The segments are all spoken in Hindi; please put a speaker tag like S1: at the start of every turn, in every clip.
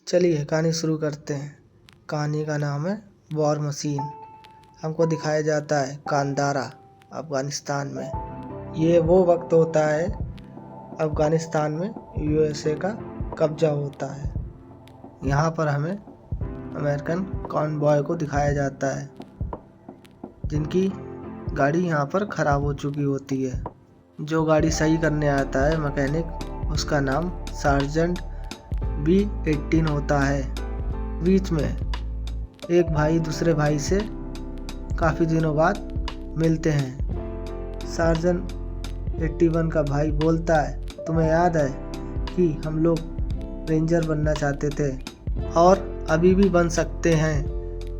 S1: चलिए कहानी शुरू करते हैं। कहानी का नाम है वॉर मशीन। हमको दिखाया जाता है कांदारा, अफ़गानिस्तान में। ये वो वक्त होता है अफ़गानिस्तान में यूएसए का कब्जा होता है। यहाँ पर हमें अमेरिकन कॉनवॉय को दिखाया जाता है, जिनकी गाड़ी यहाँ पर ख़राब हो चुकी होती है। जो गाड़ी सही करने आता है मैकेनिक, उसका नाम सार्जेंट B18 होता है। बीच में एक भाई दूसरे भाई से काफ़ी दिनों बाद मिलते हैं। सार्जेंट 81 का भाई बोलता है, तुम्हें याद है कि हम लोग रेंजर बनना चाहते थे और अभी भी बन सकते हैं,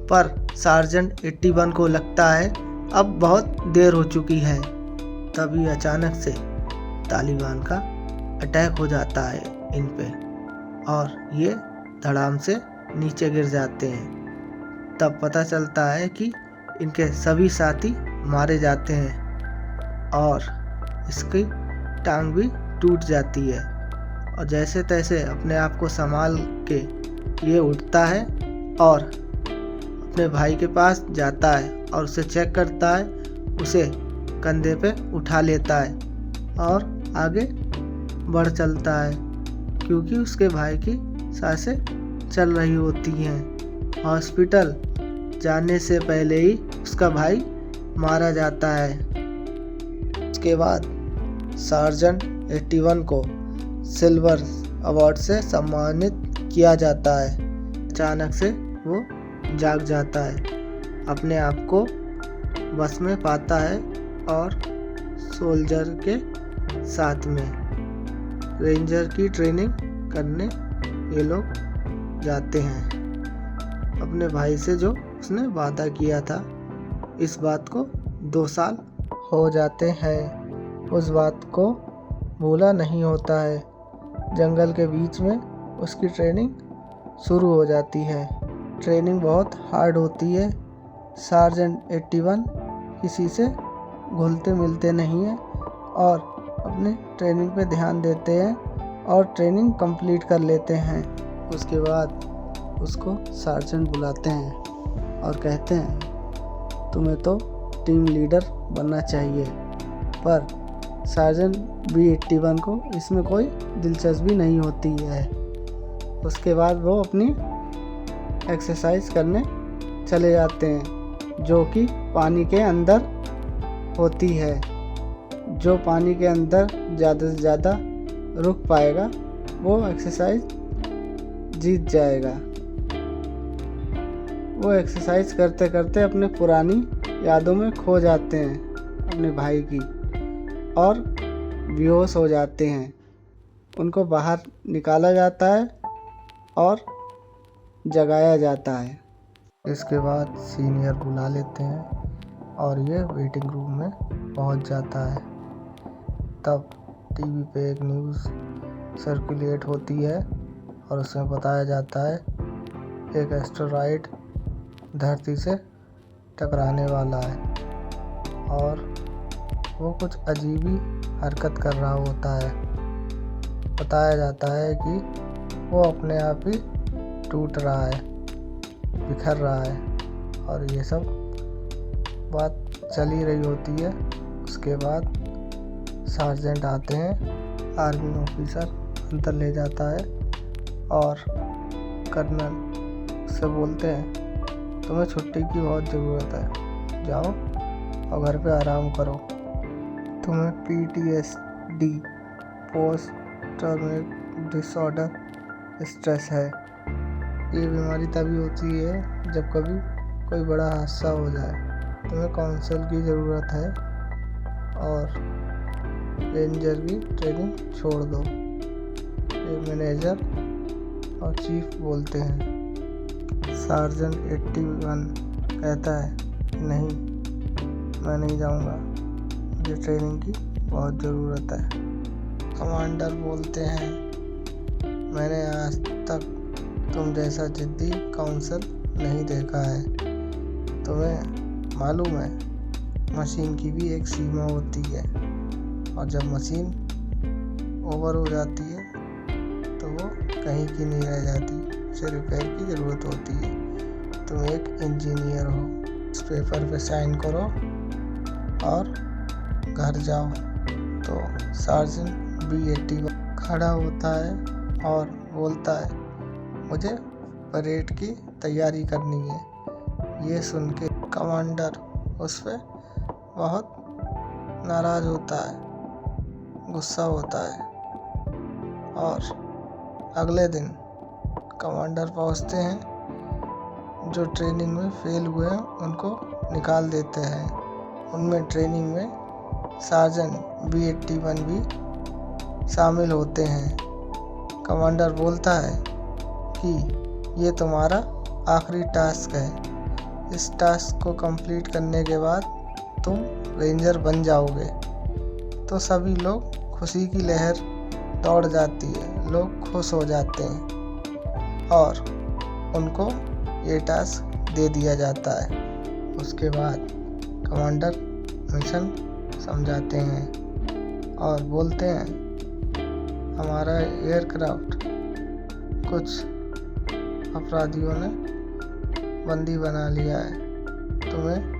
S1: पर सार्जेंट 81 को लगता है अब बहुत देर हो चुकी है। तभी अचानक से तालिबान का अटैक हो जाता है इन पे और ये धड़ाम से नीचे गिर जाते हैं। तब पता चलता है कि इनके सभी साथी मारे जाते हैं और इसकी टांग भी टूट जाती है। और जैसे तैसे अपने आप को संभाल के ये उठता है और अपने भाई के पास जाता है और उसे चेक करता है, उसे कंधे पे उठा लेता है और आगे बढ़ चलता है, क्योंकि उसके भाई की सांसें चल रही होती हैं। हॉस्पिटल जाने से पहले ही उसका भाई मारा जाता है। उसके बाद सार्जेंट 81 को सिल्वर अवार्ड से सम्मानित किया जाता है। अचानक से वो जाग जाता है, अपने आप को बस में पाता है और सोल्जर के साथ में रेंजर की ट्रेनिंग करने ये लोग जाते हैं। अपने भाई से जो उसने वादा किया था, इस बात को 2 साल हो जाते हैं। उस बात को भूला नहीं होता है। जंगल के बीच में उसकी ट्रेनिंग शुरू हो जाती है। ट्रेनिंग बहुत हार्ड होती है। सार्जेंट 81 किसी से घुलते मिलते नहीं हैं और अपने ट्रेनिंग पे ध्यान देते हैं और ट्रेनिंग कंप्लीट कर लेते हैं। उसके बाद उसको सार्जेंट बुलाते हैं और कहते हैं, तुम्हें तो टीम लीडर बनना चाहिए। पर सार्जेंट B81 को इसमें कोई दिलचस्पी नहीं होती है। उसके बाद वो अपनी एक्सरसाइज करने चले जाते हैं, जो कि पानी के अंदर होती है। जो पानी के अंदर ज़्यादा से ज़्यादा रुक पाएगा वो एक्सरसाइज जीत जाएगा। वो एक्सरसाइज करते करते अपने पुरानी यादों में खो जाते हैं अपने भाई की और बेहोश हो जाते हैं। उनको बाहर निकाला जाता है और जगाया जाता है। इसके बाद सीनियर बुला लेते हैं और ये वेटिंग रूम में पहुंच जाता है। तब टीवी पे एक न्यूज़ सर्कुलेट होती है और उसमें बताया जाता है एक एस्टेरॉयड धरती से टकराने वाला है और वो कुछ अजीब ही हरकत कर रहा होता है। बताया जाता है कि वो अपने आप ही टूट रहा है, बिखर रहा है और ये सब बात चल ही रही होती है। उसके बाद सार्जेंट आते हैं, आर्मी ऑफिसर अंदर ले जाता है और कर्नल से बोलते हैं, तुम्हें छुट्टी की बहुत ज़रूरत है, जाओ और घर पे आराम करो। तुम्हें PTSD post traumatic disorder stress है। ये बीमारी तभी होती है जब कभी कोई बड़ा हादसा हो जाए। तुम्हें काउंसिल की ज़रूरत है और रेंजर की ट्रेनिंग छोड़ दो। ये मैनेजर और चीफ बोलते हैं। सार्जेंट 81 कहता है, नहीं, मैं नहीं जाऊंगा, मुझे ट्रेनिंग की बहुत ज़रूरत है। कमांडर बोलते हैं, मैंने आज तक तुम जैसा जिद्दी काउंसिल नहीं देखा है। तुम्हें मालूम है मशीन की भी एक सीमा होती है और जब मशीन ओवर हो जाती है तो वो कहीं की नहीं रह जाती, उसे से रिपेयर की ज़रूरत होती है। तुम एक इंजीनियर हो। इस पेपर पे साइन करो और घर जाओ। तो सार्जेंट B81 खड़ा होता है और बोलता है, मुझे परेड की तैयारी करनी है। ये सुन के कमांडर उस पर बहुत नाराज़ होता है, गुस्सा होता है। और अगले दिन कमांडर पहुंचते हैं, जो ट्रेनिंग में फेल हुए हैं उनको निकाल देते हैं। उनमें ट्रेनिंग में सार्जेंट B81 भी शामिल होते हैं। कमांडर बोलता है कि ये तुम्हारा आखिरी टास्क है। इस टास्क को कंप्लीट करने के बाद तुम रेंजर बन जाओगे। तो सभी लोग खुशी की लहर दौड़ जाती है, लोग खुश हो जाते हैं और उनको ये टास्क दे दिया जाता है। उसके बाद कमांडर मिशन समझाते हैं और बोलते हैं, हमारा एयरक्राफ्ट कुछ अपराधियों ने बंदी बना लिया है। तुम्हें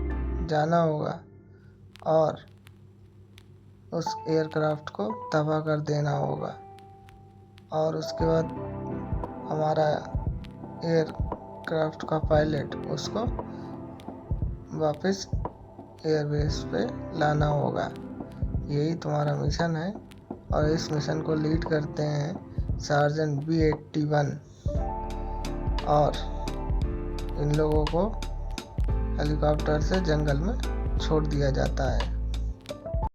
S1: जाना होगा और उस एयरक्राफ्ट को तबाह कर देना होगा। और उसके बाद हमारा एयरक्राफ्ट का पायलट उसको वापस एयरबेस पे लाना होगा। यही तुम्हारा मिशन है। और इस मिशन को लीड करते हैं सार्जेंट B81 और इन लोगों को हेलीकॉप्टर से जंगल में छोड़ दिया जाता है।